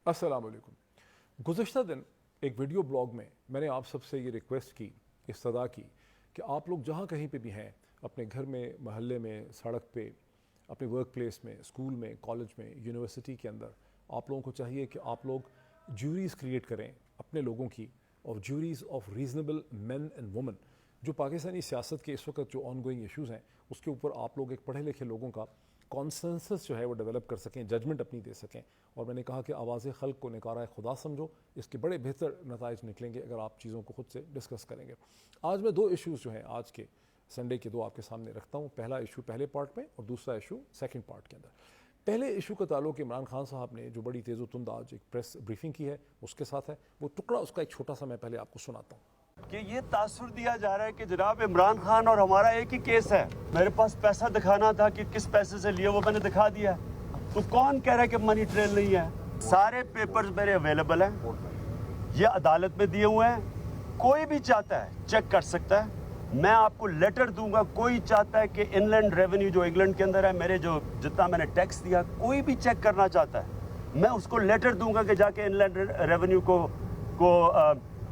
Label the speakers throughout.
Speaker 1: अस्सलाम वालेकुम। गुज़श्ता दिन एक वीडियो ब्लॉग में मैंने आप सबसे ये रिक्वेस्ट की, इस्तदा की कि आप लोग जहाँ कहीं पे भी हैं, अपने घर में, महल्ले में, सड़क पे, अपने वर्क प्लेस में, स्कूल में, कॉलेज में, यूनिवर्सिटी के अंदर, आप लोगों को चाहिए कि आप लोग ज्यूरीज़ क्रिएट करें अपने लोगों की, और juries of reasonable men and women. जो पाकिस्तानी सियासत के इस वक्त जो ऑन गोइंग इशूज़ हैं, उसके ऊपर आप लोग एक पढ़े लिखे लोगों का कॉन्सेंसस जो है वो डेवलप कर सकें, जजमेंट अपनी दे सकें। और मैंने कहा कि आवाज़ खल्क को निकारा खुदा समझो, इसके बड़े बेहतर नताइज निकलेंगे अगर आप चीज़ों को खुद से डिस्कस करेंगे। आज मैं दो इशूज़ जो हैं आज के संडे के दो आपके सामने रखता हूँ। पहला इशू पहले पार्ट में और दूसरा इशू सेकंड पार्ट के अंदर। पहले इशू का ताल्लुक इमरान खान साहब ने जो बड़ी तेज़ तुंद आज एक प्रेस ब्रीफिंग की है उसके साथ है। वो टुकड़ा उसका एक छोटा सा मैं पहले आपको सुनाता हूँ
Speaker 2: कि ये तासुर दिया जा रहा है कि जनाब इमरान खान और हमारा एक ही केस है। मेरे पास पैसा दिखाना था कि किस पैसे से लिया, वो मैंने दिखा दिया। तो कौन कह रहा है कि मनी ट्रेल नहीं है? सारे पेपर्स मेरे अवेलेबल हैं, ये अदालत में दिए हुए हैं। कोई भी चाहता है चेक कर सकता है। मैं आपको लेटर दूंगा। कोई चाहता है कि इनलैंड रेवेन्यू जो इंग्लैंड के अंदर है, मेरे जो जितना मैंने टैक्स दिया, कोई भी चेक करना चाहता है, मैं उसको लेटर दूंगा कि जाके इनलैंड रेवेन्यू को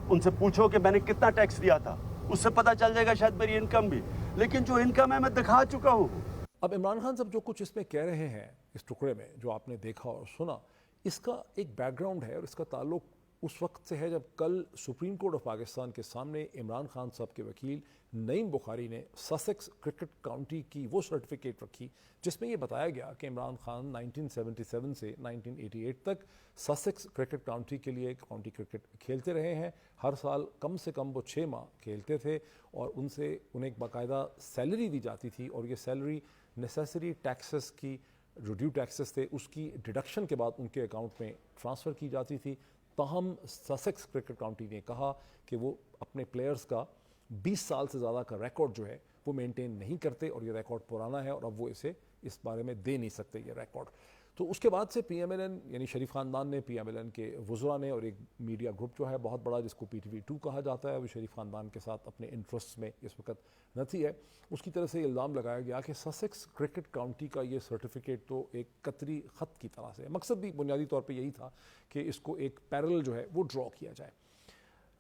Speaker 2: उनसे पूछो कि मैंने कितना टैक्स दिया था। उससे पता चल जाएगा शायद मेरी इनकम भी, लेकिन जो इनकम है मैं दिखा चुका हूँ।
Speaker 1: अब इमरान खान साहब जो कुछ इसमें कह रहे हैं इस टुकड़े में जो आपने देखा और सुना, इसका एक बैकग्राउंड है और इसका ताल्लुक उस वक्त से है जब कल सुप्रीम कोर्ट ऑफ पाकिस्तान के सामने इमरान खान साहब के वकील नईम बुखारी ने ससेक्स क्रिकेट काउंटी की वो सर्टिफिकेट रखी जिसमें ये बताया गया कि इमरान खान 1977 से 1988 तक ससेक्स क्रिकेट काउंटी के लिए काउंटी क्रिकेट खेलते रहे हैं। हर साल कम से कम वो 6 माह खेलते थे और उन्हें एक बाकायदा सैलरी दी जाती थी और ये सैलरी नेसेसरी टैक्सेस की जो ड्यू टैक्सेस थे उसकी डिडक्शन के बाद उनके अकाउंट में ट्रांसफ़र की जाती थी। ताहम ससेक्स क्रिकेट काउंटी ने कहा कि वो अपने प्लेयर्स का 20 साल से ज़्यादा का रिकॉर्ड जो है वो मेंटेन नहीं करते और ये रिकॉर्ड पुराना है और अब वो इसे इस बारे में दे नहीं सकते ये रिकॉर्ड। तो उसके बाद से PMLN यानी शरीफ ख़ानदान ने, PMLN के वज़रा ने और एक मीडिया ग्रुप जो है बहुत बड़ा जिसको PTV2 कहा जाता है, वो शरीफ ख़ानदान के साथ अपने इंटरेस्ट में इस वक्त नथी है, उसकी तरफ से इल्ज़ाम लगाया गया कि ससेक्स क्रिकेट काउंटी का ये सर्टिफिकेट तो एक कतरी ख़त की तरह से है। मकसद भी बुनियादी तौर पर यही था कि इसको एक पैरेलल जो है वो ड्रॉ किया जाए।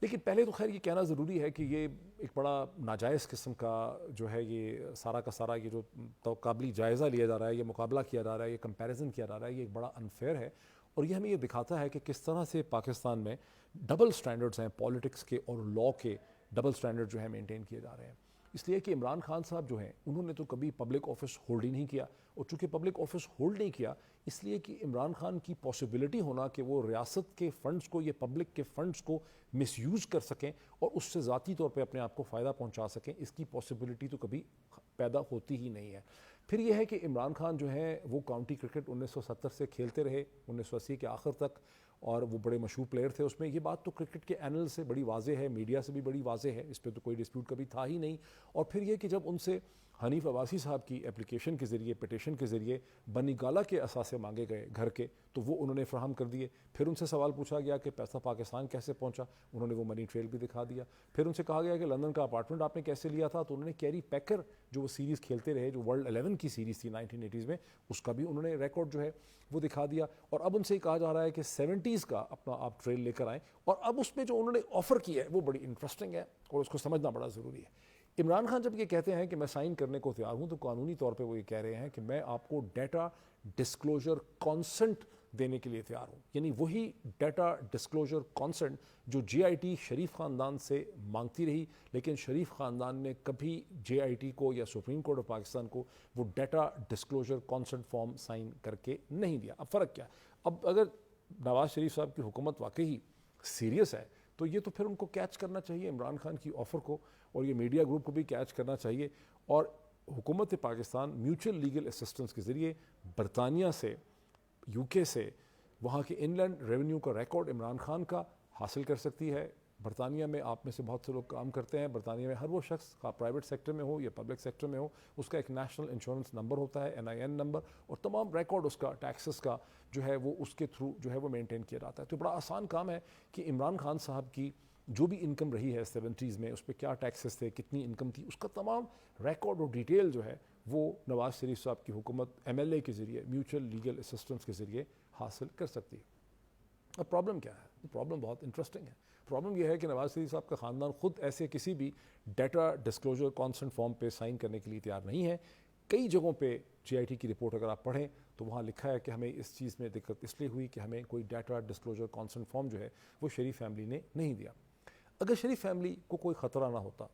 Speaker 1: लेकिन पहले तो खैर ये कहना ज़रूरी है कि ये एक बड़ा नाजायज़ किस्म का जो है ये सारा का सारा ये जो तकाबली जायज़ा लिया जा रहा है, ये मुकाबला किया जा रहा है, ये कंपैरिजन किया जा रहा है, ये एक बड़ा अनफेयर है। और ये हमें ये दिखाता है कि किस तरह से पाकिस्तान में डबल स्टैंडर्ड्स हैं, पॉलिटिक्स के और लॉ के डबल स्टैंडर्ड जो है मेंटेन किए जा रहे हैं। इसलिए कि इमरान खान साहब जो हैं उन्होंने तो कभी पब्लिक ऑफिस होल्ड ही नहीं किया, और चूँकि पब्लिक ऑफिस होल्ड नहीं किया इसलिए कि इमरान खान की पॉसिबिलिटी होना कि वो रियासत के फ़ंड्स को, ये पब्लिक के फ़ंड्स को मिसयूज़ कर सकें और उससे ज़ाती तौर पे अपने आप को फ़ायदा पहुंचा सकें, इसकी पॉसिबिलिटी तो कभी पैदा होती ही नहीं है। फिर यह है कि इमरान खान जो है वो काउंटी क्रिकेट 1970 से खेलते रहे 1980 के आखिर तक, और वो बड़े मशहूर प्लेयर थे उसमें। ये बात तो क्रिकेट के एनल से बड़ी वाज़ेह है, मीडिया से भी बड़ी वाज़ेह है, इस पर तो कोई डिस्प्यूट कभी था ही नहीं। और फिर ये कि जब उनसे हनीफ अब्बासी साहब की एप्लीकेशन के ज़रिए, पिटीशन के ज़रिए बनीगाला के असासे मांगे गए घर के, तो वो उन्होंने फ्राहम कर दिए। फिर उनसे सवाल पूछा गया कि पैसा पाकिस्तान कैसे पहुंचा, उन्होंने वो मनी ट्रेल भी दिखा दिया। फिर उनसे कहा गया कि लंदन का अपार्टमेंट आपने कैसे लिया था, तो उन्होंने कैरी पैकर जो वो सीरीज़ खेलते रहे, जो वर्ल्ड 11 की सीरीज़ थी 1980s में, उसका भी उन्होंने रिकॉर्ड जो है वो दिखा दिया। और अब उनसे कहा जा रहा है कि 70s का अपना आप ट्रेल लेकर आएँ, और अब उसमें जो उन्होंने ऑफ़र किया है वो बड़ी इंटरेस्टिंग है और उसको समझना बड़ा ज़रूरी है। इमरान खान जब ये कहते हैं कि मैं साइन करने को तैयार हूं, तो कानूनी तौर पे वो ये कह रहे हैं कि मैं आपको डेटा डिस्क्लोजर कॉन्सेंट देने के लिए तैयार हूं, यानी वही डेटा डिस्क्लोजर कॉन्सेंट जो JIT शरीफ ख़ानदान से मांगती रही, लेकिन शरीफ ख़ानदान ने कभी JIT को या सुप्रीम कोर्ट ऑफ पाकिस्तान को वो data disclosure consent form sign करके नहीं दिया। अब फ़र्क क्या? अब अगर नवाज़ शरीफ साहब की हुकूमत वाकई सीरियस है तो ये तो फिर उनको कैच करना चाहिए, इमरान खान की ऑफ़र को, और ये मीडिया ग्रुप को भी कैच करना चाहिए। और हुकूमत पाकिस्तान म्यूचुअल लीगल असिस्टेंस के ज़रिए बरतानिया से, UK से, वहाँ के इनलैंड रेवेन्यू का रिकॉर्ड इमरान खान का हासिल कर सकती है। बरतानिया में आप में से बहुत से लोग काम करते हैं। बरतानिया में हर वो शख्स का प्राइवेट सेक्टर में हो या पब्लिक सेक्टर में हो, उसका एक नेशनल इंश्योरेंस नंबर होता है, NIN नंबर, और तमाम रिकॉर्ड उसका टैक्सेस का जो है वो उसके थ्रू जो है वो मेंटेन किया जाता है। तो बड़ा आसान काम है कि इमरान खान साहब की जो भी इनकम रही है 70s में, उस पर क्या टैक्सेस थे, कितनी इनकम थी, उसका तमाम रिकॉर्ड और डिटेल जो है वो नवाज़ शरीफ साहब की हुकूमत MLA के ज़रिए, म्यूचुअल लीगल असिस्टेंस के ज़रिए हासिल कर सकती है। اب پرابلم کیا ہے؟ پرابلم بہت انٹرسٹنگ ہے. پرابلم یہ ہے کہ نواز شریف صاحب کا خاندان خود ایسے کسی بھی ڈیٹا ڈسکلوجر کانسنٹ فارم پہ سائن کرنے کے لیے تیار نہیں ہے. کئی جگہوں پہ جے آئی ٹی کی رپورٹ اگر آپ پڑھیں تو وہاں لکھا ہے کہ ہمیں اس چیز میں دقت اس لیے ہوئی کہ ہمیں کوئی ڈیٹا ڈسکلوجر کانسنٹ فارم جو ہے وہ شریف فیملی نے نہیں دیا. اگر شریف فیملی کو کوئی خطرہ نہ ہوتا,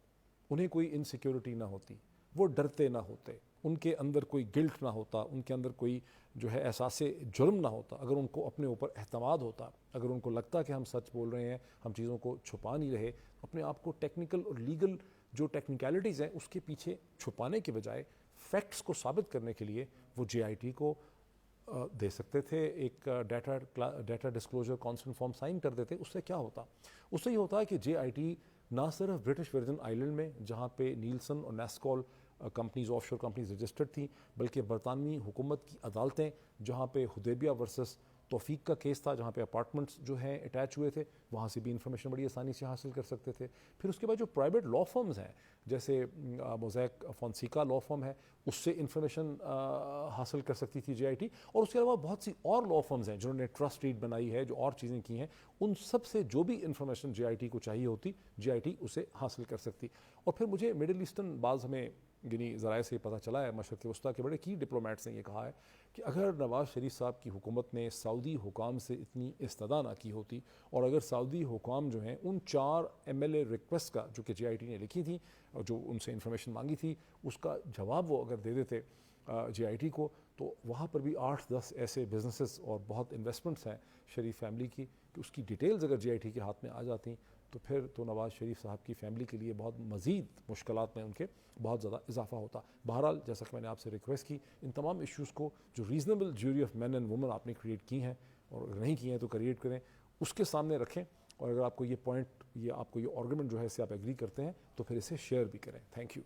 Speaker 1: انہیں کوئی انسیکیورٹی نہ ہوتی, وہ ڈرتے نہ ہوتے, ان کے اندر کوئی گلٹ نہ ہوتا, ان کے اندر کوئی جو ہے احساس جرم نہ ہوتا, اگر ان کو اپنے اوپر اعتماد ہوتا, اگر ان کو لگتا کہ ہم سچ بول رہے ہیں, ہم چیزوں کو چھپا نہیں رہے, اپنے آپ کو ٹیکنیکل اور لیگل جو ٹیکنیکلٹیز ہیں اس کے پیچھے چھپانے کے بجائے فیکٹس کو ثابت کرنے کے لیے وہ جے آئی ٹی کو دے سکتے تھے, ایک data disclosure consent form sign کر دیتے. اس سے کیا ہوتا؟ اس سے یہ ہوتا ہے کہ جے آئی ٹی نہ صرف برٹش ورجن آئیلینڈ میں جہاں پہ نیلسن اور نیسکول کمپنیز آف شور کمپنیز رجسٹرڈ تھیں, بلکہ برطانوی حکومت کی عدالتیں جہاں پہ حدیبیہ ورسس توفیق کا کیس تھا, جہاں پہ اپارٹمنٹس جو ہیں اٹیچ ہوئے تھے, وہاں سے بھی انفارمیشن بڑی آسانی سے حاصل کر سکتے تھے. پھر اس کے بعد جو پرائیویٹ لا فرمز ہیں جیسے موزیک فونسیکا لا فرم ہے, اس سے انفارمیشن حاصل کر سکتی تھی جے آئی ٹی. اور اس کے علاوہ بہت سی اور لا فرمز ہیں جنہوں نے ٹرسٹ ڈیڈ بنائی ہے, جو اور چیزیں کی ہیں, ان سب سے جو بھی انفارمیشن جے آئی ٹی کو چاہیے ہوتی جے آئی ٹی اسے حاصل کر سکتی. اور پھر مجھے مڈل ایسٹرن بعض ہمیں یعنی ذرائع سے پتہ چلا ہے, مشرق وسطیٰ کے بڑے کی ڈپلومیٹس نے یہ کہا ہے کہ اگر نواز شریف صاحب کی حکومت نے سعودی حکام سے اتنی استدعا نہ کی ہوتی, اور اگر سعودی حکام جو ہیں ان 4 MLA ریکویسٹ کا جو کہ جے آئی ٹی نے لکھی تھی, جو ان سے انفارمیشن مانگی تھی, اس کا جواب وہ اگر دے دیتے جے آئی ٹی کو, تو وہاں پر بھی 8-10 ایسے بزنسز اور بہت انویسٹمنٹس ہیں شریف فیملی کی کہ اس کی ڈیٹیلز اگر جے آئی ٹی کے ہاتھ میں آ جاتی تو پھر تو نواز شریف صاحب کی فیملی کے لیے بہت مزید مشکلات میں ان کے بہت زیادہ اضافہ ہوتا. بہرحال جیسا کہ میں نے آپ سے ریکویسٹ کی, ان تمام ایشوز کو جو reasonable jury of men and women آپ نے کریٹ کی ہیں, اور اگر نہیں کی ہیں تو کریٹ کریں, اس کے سامنے رکھیں, اور اگر آپ کو یہ پوائنٹ, یہ آپ کو یہ آرگومنٹ جو ہے اس سے آپ ایگری کرتے ہیں تو پھر اسے شیئر بھی کریں. Thank you.